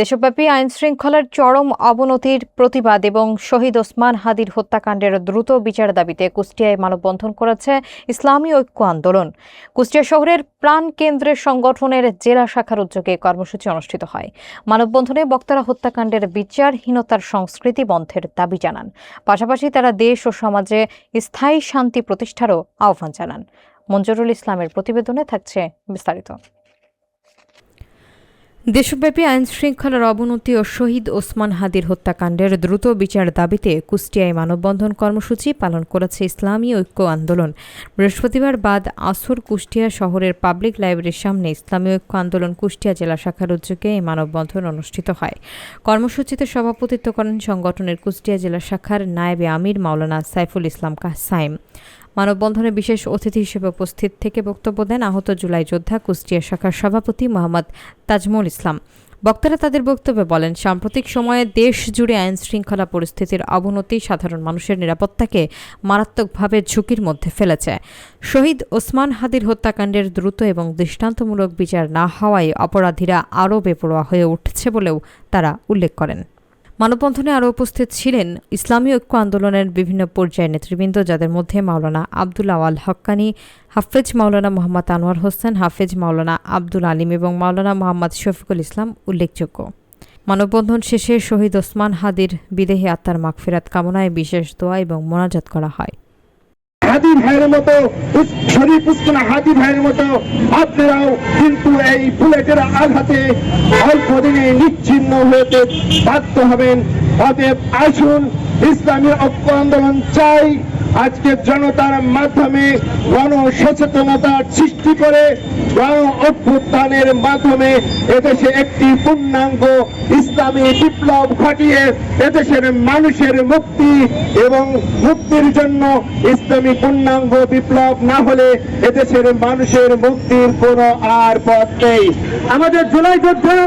দেশব্যাপী আইনশৃঙ্খলার চরম অবনতির প্রতিবাদ এবং শহীদ ওসমান হাদির হত্যাকাণ্ডের দ্রুত বিচার দাবিতে কুষ্টিয়ায় মানববন্ধন করেছে ইসলামী ঐক্য আন্দোলন। কুষ্টিয়া শহরের প্রাণকেন্দ্রের সংগঠনের জেলা শাখার উদ্যোগে কর্মসূচি অনুষ্ঠিত হয়। মানববন্ধনে বক্তারা হত্যাকাণ্ডের বিচারহীনতার সংস্কৃতি বন্ধের দাবি জানান। পাশাপাশি তারা দেশ ও সমাজে স্থায়ী শান্তি প্রতিষ্ঠারও আহ্বান জানান। মঞ্জুরুল ইসলামের প্রতিবেদনে থাকছে বিস্তারিত। দেশব্যাপী আইনশৃঙ্খলার অবনতি ও শহীদ ওসমান হাদির হত্যাকাণ্ডের দ্রুত বিচার দাবিতে কুষ্টিয়ায় মানববন্ধন কর্মসূচি পালন করেছে ইসলামী ঐক্য আন্দোলন। বৃহস্পতিবার বাদ আসর কুষ্টিয়া শহরের পাবলিক লাইব্রেরির সামনে ইসলামী ঐক্য আন্দোলন কুষ্টিয়া জেলা শাখার উদ্যোগে এই মানববন্ধন অনুষ্ঠিত হয়। কর্মসূচিতে সভাপতিত্ব করেন সংগঠনের কুষ্টিয়া জেলা শাখার নায়েবে আমির মাওলানা সাইফুল ইসলাম কাসাইম। মানববন্ধনে বিশেষ অতিথি হিসেবে উপস্থিত থেকে বক্তব্য দেন আহত জুলাই যোদ্ধা কুষ্টিয়া শাখার সভাপতি মোহাম্মদ তাজমুল ইসলাম। বক্তারা তাদের বক্তব্যে বলেন, সাম্প্রতিক সময়ে দেশ জুড়ে আইনশৃঙ্খলা পরিস্থিতির অবনতি সাধারণ মানুষের নিরাপত্তাকে মারাত্মকভাবে ঝুঁকির মধ্যে ফেলেছে। শহীদ ওসমান হাদির হত্যাকাণ্ডের দ্রুত এবং দৃষ্টান্তমূলক বিচার না হওয়ায় অপরাধীরা আরও বেপরোয়া হয়ে উঠছে বলেও তারা উল্লেখ করেন। মানববন্ধনে আরও উপস্থিত ছিলেন ইসলামী ঐক্য আন্দোলনের বিভিন্ন পর্যায়ের নেতৃবৃন্দ, যাদের মধ্যে মাওলানা আব্দুল আওয়াল হক্কানি, হাফেজ মাওলানা মোহাম্মদ আনোয়ার হোসেন, হাফেজ মাওলানা আব্দুল আলিম এবং মাওলানা মোহাম্মদ শফিকুল ইসলাম উল্লেখযোগ্য। মানববন্ধন শেষে শহীদ ওসমান হাদির বিদেহী আত্মার মাগফিরাত কামনায় বিশেষ দোয়া এবং মোনাজাত করা হয়। হাদি ভাইয়ের মতো শরীফ উসমান হাদি ভাইয়ের মতো আপনারাও কিন্তু এই বুলেটের আঘাতে অল্প দিনে নিচ্ছিন্ন হতে বাধ্য হবেন। অতএব আসুন, ইসলামী ঐক্য আন্দোলন চাই আজকে জনতার মাধ্যমে গণ সচেতনতার সৃষ্টি করে গণ অভ্যুত্থানের মাধ্যমে এদেশে একটি পূর্ণাঙ্গ ইসলামী বিপ্লব ঘটিয়ে এদেশের মানুষের মুক্তি এবং মুক্তির জন্য ইসলামী পূর্ণাঙ্গ বিপ্লব না হলে এদেশের মানুষের মুক্তির কোনো আর পথ নেই। আমাদের জুলাই যোদ্ধা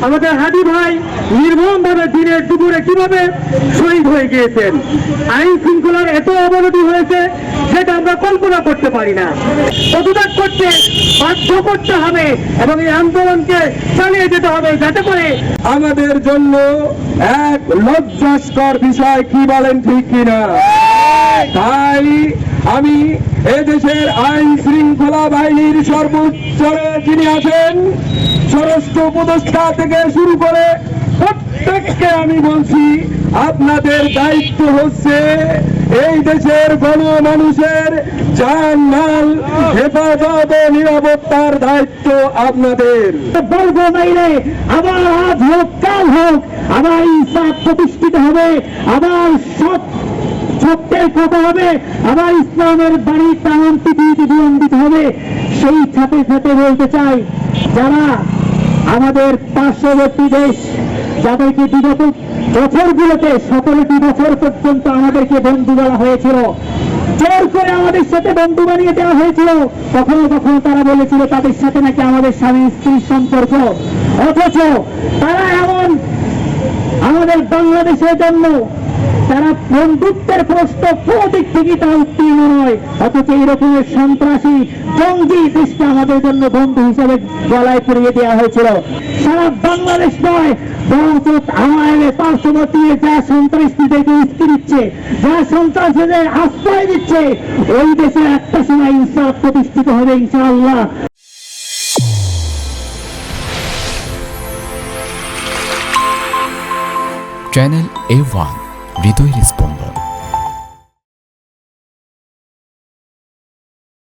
আমাদের হাদি ভাই নির্মমভাবে দিনের দুপুরে কিভাবে শহীদ হয়ে গিয়েছেন। আইন শৃঙ্খলার এত অবনতি হয়েছে যেটা আমরা কল্পনা করতে পারি না। প্রতিবাদ করতে বাধ্য করতে হবে এবং এই আন্দোলনকে চালিয়ে যেতে হবে, যাতে করে আমাদের জন্য এক লজ্জাস্কর বিষয়, কি বলেন ঠিক কিনা? তাই আমি এদেশের আইন শৃঙ্খলা বাহিনীর সর্বোচ্চ যিনি আছেন, স্বরাষ্ট্র উপদেষ্টা থেকে শুরু করে প্রত্যেককে আমি বলছি, আপনাদের দায়িত্ব হচ্ছে এই দেশের গণমানুষের জান-মাল হেফাজত ও নিরাপত্তার দায়িত্ব আপনাদের। বর্গ বাইরে আবার আজ হোক কাল হোক আবার ইনসাফ প্রতিষ্ঠিত হবে, আবার সত্যের কথা হবে, আবার ইসলামের বাণী প্রাণ পৃথিবীতে বিলম্বিত হবে। সেই সাথে সাথে বলতে চাই, যারা আমাদের পার্শ্ববর্তী দেশ, যাদেরকে বিগত বছরগুলোতে 17টি বছর পর্যন্ত আমাদেরকে বন্ধু বলা হয়েছিল, জোর করে আমাদের সাথে বন্ধু বানিয়ে দেওয়া হয়েছিল, কখনো কখনো তারা বলেছিল তাদের সাথে নাকি আমাদের স্বামী স্ত্রীর সম্পর্ক, অথচ তারা এমন আমাদের বাংলাদেশের জন্য তারা বন্ধুত্বের প্রশ্ন কোনো দিক থেকে তা উত্তীর্ণ নয়, অথচ এই রকমের সন্ত্রাসী জঙ্গি দেশকে আমাদের জন্য বন্ধু হিসাবে গলায় পরিয়ে দেওয়া হয়েছিল। সারা বাংলাদেশ নয়, বরঞ্চ আমাদের পার্শ্ববর্তী যা সন্ত্রাসীদেরকে উস্কে দিচ্ছে, যা সন্ত্রাসীদের আশ্রয় দিচ্ছে, ওই দেশে একটা সময় ইনসাফ প্রতিষ্ঠিত হবে ইনশাআল্লাহ। চ্যানেল A1 হৃদয়ের স্পন্দন।